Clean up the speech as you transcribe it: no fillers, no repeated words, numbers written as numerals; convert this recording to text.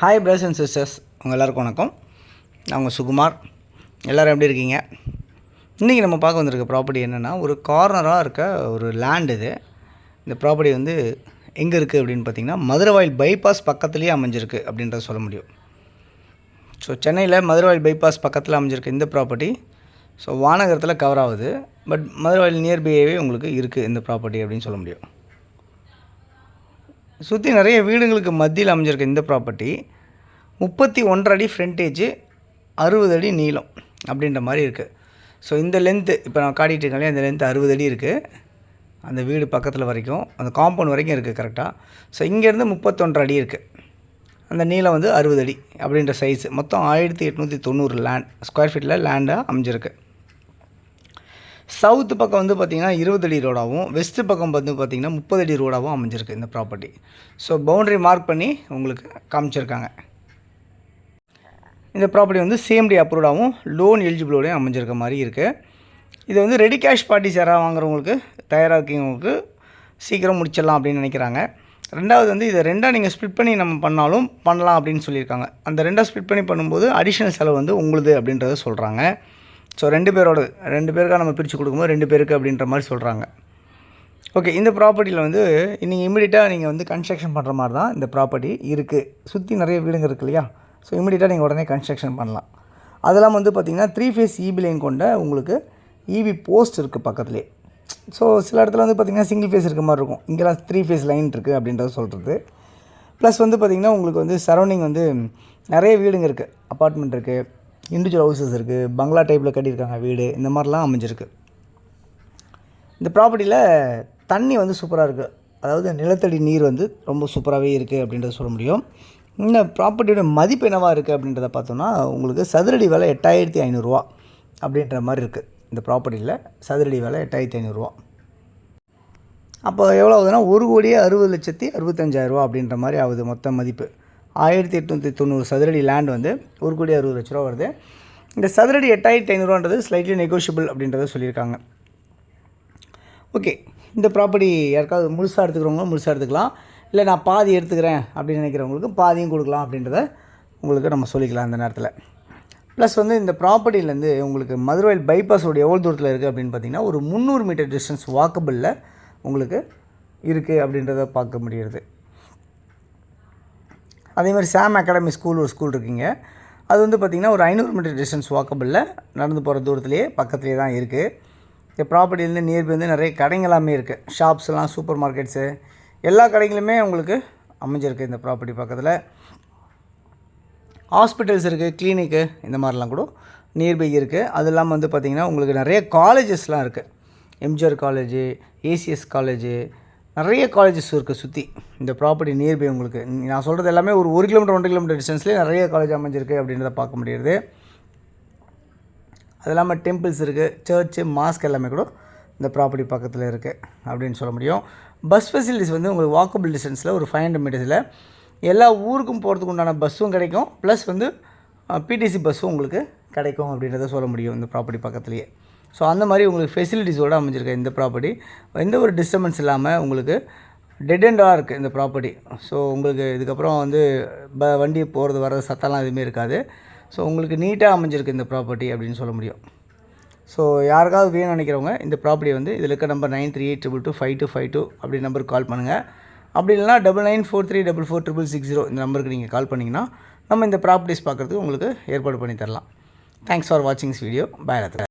Hi brothers and sisters, உங்கள் எல்லாருக்கும் வணக்கம். நான் உங்கள் சுகுமார். எல்லோரும் எப்படி இருக்கீங்க? இன்றைக்கி நம்ம பார்க்க வந்திருக்க ப்ராப்பர்ட்டி என்னென்னா, ஒரு கார்னராக இருக்க ஒரு லேண்ட் இது. இந்த ப்ராப்பர்ட்டி வந்து எங்கே இருக்குது அப்படின்னு பார்த்திங்கன்னா, மதுரவாயில் பைபாஸ் பக்கத்துலேயே அமைஞ்சிருக்கு அப்படின்றத சொல்ல முடியும். ஸோ சென்னையில் மதுரவாயில் பைபாஸ் பக்கத்தில் அமைஞ்சிருக்கு இந்த ப்ராப்பர்ட்டி. ஸோ வானகரத்தில் கவர் ஆகுது, பட் மதுரவாயில் நியர்பையாகவே உங்களுக்கு இருக்குது இந்த ப்ராப்பர்ட்டி அப்படின்னு சொல்ல முடியும். சுற்றி நிறைய வீடுங்களுக்கு மத்தியில் அமைஞ்சிருக்க இந்த ப்ராப்பர்ட்டி 31.5 அடி ஃப்ரண்டேஜ், 60 அடி நீளம் அப்படின்ற மாதிரி இருக்குது. ஸோ இந்த லென்த்து இப்போ நான் காட்டிகிட்டு இருக்கேன், இந்த லென்த்து 60 அடி இருக்குது. அந்த வீடு பக்கத்தில் வரைக்கும், அந்த காம்பவுண்ட் வரைக்கும் இருக்குது கரெக்டாக. ஸோ இங்கேருந்து 31.5 அடி இருக்குது. அந்த நீளம் வந்து 60 அடி அப்படின்ற சைஸு. மொத்தம் 1890 ஸ்கொயர் ஃபீட்டில் லேண்டாக அமைஞ்சிருக்கு. சவுத்து பக்கம் வந்து பார்த்திங்கன்னா 20 அடி ரோடாகவும், வெஸ்ட்டு பக்கம் வந்து பார்த்திங்கன்னா 30 அடி ரோடாகவும் அமைஞ்சிருக்கு இந்த ப்ராப்பர்ட்டி. ஸோ பவுண்ட்ரி மார்க் பண்ணி உங்களுக்கு காமிச்சிருக்காங்க. இந்த ப்ராப்பர்ட்டி வந்து CMD அப்ரூவ்டாகவும் லோன் எலிஜிபிளோடையும் அமைஞ்சிருக்க மாதிரி இருக்குது. இது வந்து ரெடி கேஷ் பார்ட்டிஸ் யாராவது வாங்குறவங்களுக்கு, தயாராக இருக்கவங்களுக்கு சீக்கிரம் முடிச்சிடலாம் அப்படின்னு நினைக்கிறாங்க. ரெண்டாவது வந்து இதை ரெண்டாக நீங்கள் ஸ்ப்ளிட் பண்ணி நம்ம பண்ணாலும் பண்ணலாம் அப்படின்னு சொல்லியிருக்காங்க. அந்த ரெண்டாக ஸ்ப்ளிட் பண்ணி பண்ணும்போது அடிஷ்னல் செலவு வந்து உங்களுது அப்படின்றத சொல்கிறாங்க. ஸோ 2 பேருக்காக நம்ம பிரித்து கொடுக்கும்போது 2 பேருக்கு அப்படின்ற மாதிரி சொல்கிறாங்க. ஓகே, இந்த ப்ராப்பர்ட்டியில் வந்து நீங்கள் இமீடியட்டாக நீங்கள் வந்து கன்ஸ்ட்ரக்ஷன் பண்ணுற மாதிரி தான் இந்த ப்ராப்பர்ட்டி இருக்குது. சுற்றி நிறைய வீடுங்க இருக்குது இல்லையா? ஸோ இமீடியட்டாக நீங்கள் உடனே கன்ஸ்ட்ரக்ஷன் பண்ணலாம். அதெல்லாம் வந்து பார்த்திங்கன்னா 3 ஃபேஸ் EB லைன் கொண்ட உங்களுக்கு EB போஸ்ட் இருக்குது பக்கத்துலேயே. ஸோ சில இடத்துல வந்து பார்த்திங்கன்னா சிங்கிள் ஃபேஸ் இருக்க மாதிரி இருக்கும், இங்கெல்லாம் 3 ஃபேஸ் லைன் இருக்குது அப்படின்றத சொல்கிறது. ப்ளஸ் வந்து பார்த்திங்கன்னா உங்களுக்கு வந்து சரௌண்டிங் வந்து நிறைய வீடுங்க இருக்குது, அப்பார்ட்மெண்ட் இருக்குது, இண்டிவிஜுவல் ஹவுசஸ் இருக்குது, பங்களா டைப்பில் கட்டியிருக்காங்க வீடு, இந்த மாதிரிலாம் அமைஞ்சிருக்கு. இந்த ப்ராப்பர்ட்டியில் தண்ணி வந்து சூப்பராக இருக்குது, அதாவது நிலத்தடி நீர் வந்து ரொம்ப சூப்பராகவே இருக்குது அப்படின்றத சொல்ல முடியும். இந்த ப்ராப்பர்ட்டியோட மதிப்பு என்னவாக இருக்குது அப்படின்றத பார்த்தோன்னா, உங்களுக்கு சதுரடி விலை 8500 ரூபா அப்படின்ற மாதிரி இருக்குது. இந்த ப்ராப்பர்ட்டியில் சதுரடி விலை 8500 ரூபா. அப்போ எவ்வளோ ஆகுதுன்னா 1,60,65,000 ரூபா அப்படின்ற மாதிரி ஆகுது மொத்த மதிப்பு. 1890 சதுரடி லேண்ட் வந்து 1,60,00,000 ரூபா வருது. இந்த சதுரடி 8500 ரூபான்றது ஸ்லைட்லி நெகோஷியபிள் அப்படின்றத சொல்லியிருக்காங்க. ஓகே, இந்த ப்ராப்பர்ட்டி யாருக்காவது முழுசாக எடுத்துக்கிறவங்க முழுசாக எடுத்துக்கலாம், இல்லை நான் பாதி எடுத்துக்கிறேன் அப்படின்னு நினைக்கிறவங்களுக்கு பாதியும் கொடுக்கலாம் அப்படின்றத உங்களுக்கு நம்ம சொல்லிக்கலாம் இந்த நேரத்தில். ப்ளஸ் வந்து இந்த ப்ராப்பர்ட்டிலேருந்து உங்களுக்கு மதுரவாயில் பைபாஸோட எவ்வளோ தூரத்தில் இருக்குது அப்படின்னு பார்த்திங்கன்னா, ஒரு 300 மீட்டர் டிஸ்டன்ஸ் வாக்கபிளில் உங்களுக்கு இருக்குது அப்படின்றத பார்க்க முடியுது. அதே மாதிரி சாம் அகாடமி ஸ்கூல் ஒரு ஸ்கூல் இருக்குங்க, அது வந்து பார்த்திங்கன்னா ஒரு 500 மீட்டர் டிஸ்டன்ஸ் வாக்கபிளில் நடந்து போகிற தூரத்துலேயே பக்கத்துலேயே தான் இருக்குது. இந்த ப்ராப்பர்ட்டிலேருந்து நியர்பை வந்து நிறைய கடைங்களாமே இருக்குது, ஷாப்ஸ்லாம், சூப்பர் மார்க்கெட்ஸு, எல்லா கடைகளுமே உங்களுக்கு அமைஞ்சிருக்கு இந்த ப்ராப்பர்ட்டி பக்கத்தில். ஹாஸ்பிட்டல்ஸ் இருக்குது, கிளினிக்கு, இந்த மாதிரிலாம் கூட நியர்பை இருக்குது. அது இல்லாமல் வந்து பார்த்திங்கன்னா உங்களுக்கு நிறைய காலேஜஸ்லாம் இருக்குது. MGR காலேஜு, ACS காலேஜு, நிறைய காலேஜஸ் இருக்குது சுற்றி இந்த ப்ராப்பர்ட்டி நியர்பை. உங்களுக்கு நான் சொல்கிறது எல்லாமே ஒரு 1 கிலோமீட்டர் 1.5 கிலோமீட்டர் டிஸ்டன்ஸ்லேயே நிறைய காலேஜ் அமைஞ்சிருக்கு அப்படின்றத பார்க்க முடியுது. அது இல்லாமல் டெம்பிள்ஸ் இருக்குது, சர்ச்சு, மாஸ்க் எல்லாமே கூட இந்த ப்ராப்பர்ட்டி பக்கத்தில் இருக்குது அப்படின்னு சொல்ல முடியும். பஸ் ஃபெசிலிட்டிஸ் வந்து உங்களுக்கு வாக்கபிள் டிஸ்டன்ஸில் ஒரு 500 மீட்டர்ஸில் எல்லா ஊருக்கும் போகிறதுக்கு உண்டான பஸ்ஸும் கிடைக்கும், ப்ளஸ் வந்து PTC பஸ்ஸும் உங்களுக்கு கிடைக்கும் அப்படின்றத சொல்ல முடியும் இந்த ப்ராப்பர்ட்டி பக்கத்துலேயே. ஸோ அந்த மாதிரி உங்களுக்கு ஃபெசிலிட்டிஸோடு அமைஞ்சிருக்க இந்த ப்ராப்பர்ட்டி எந்த ஒரு டிஸ்டர்பன்ஸ் இல்லாமல் உங்களுக்கு டெட் எண்டாக இருக்குது இந்த ப்ராப்பர்ட்டி. ஸோ உங்களுக்கு இதுக்கப்புறம் வந்து வண்டி போகிறது வர்றது சத்தம்லாம் எதுவுமே இருக்காது. ஸோ உங்களுக்கு நீட்டாக அமைஞ்சிருக்கு இந்த ப்ராப்பர்ட்டி அப்படின்னு சொல்ல முடியும். ஸோ யாருக்காவது வேணும்னு நினைக்கிறவங்க இந்த ப்ராப்பர்ட்டி வந்து இதில் இருக்க நம்பர் 9382225252 அப்படி நம்பருக்கு கால் பண்ணுங்கள். அப்படி இல்லைனா 9943446660 இந்த நம்பருக்கு நீங்கள் கால் பண்ணிங்கன்னா நம்ம இந்த ப்ராப்பர்ட்டிஸ் பார்க்குறதுக்கு உங்களுக்கு ஏற்பாடு பண்ணி தரலாம். தேங்க்ஸ் ஃபார் வாட்சிங் திஸ் வீடியோ. பாய்.